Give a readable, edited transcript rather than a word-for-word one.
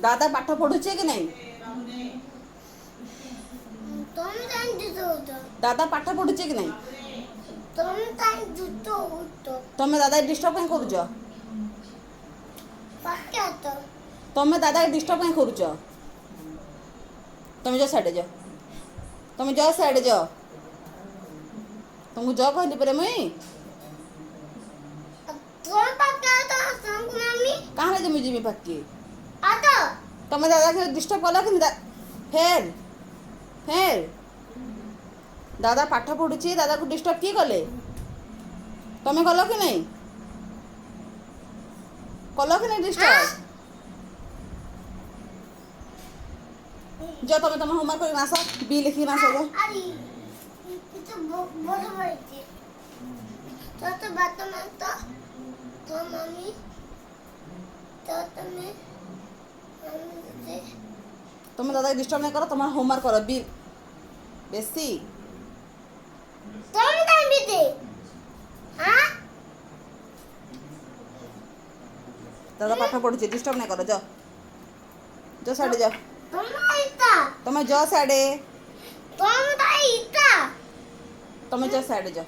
दादा पाठ पढ़ुचे कि नहीं? दादा पाठ पढ़ुचे कि नहीं? तुम दादा डिस्टर्ब कहीं करुच? तुम दादा डिस्टर्ब कहीं करुच? तुम जो साइड जाओ, तुम जो साइड जाओ, तुमको जो कहली परे मुई कहाँ ले मुझे भी पक्की तुम दादा के डिस्टर्ब कल कि फेर फेर दादा पाठ पढ़ुची दादा को डिस्टर्ब किए कले? तुम कल कि नहीं? कल कि नहीं डिस्टर्ब? जो तुम तुम होमवर्क कर नास बी लिखी नास जो तुम दादा डिस्टर्ब नहीं करो, तुम होमवर्क करो बी बेसी दादा पाठ पढ़ुचे डिस्टर्ब नहीं करो, जो साइड जाओ, तुम जो साइड, तुम जो साइड जाओ।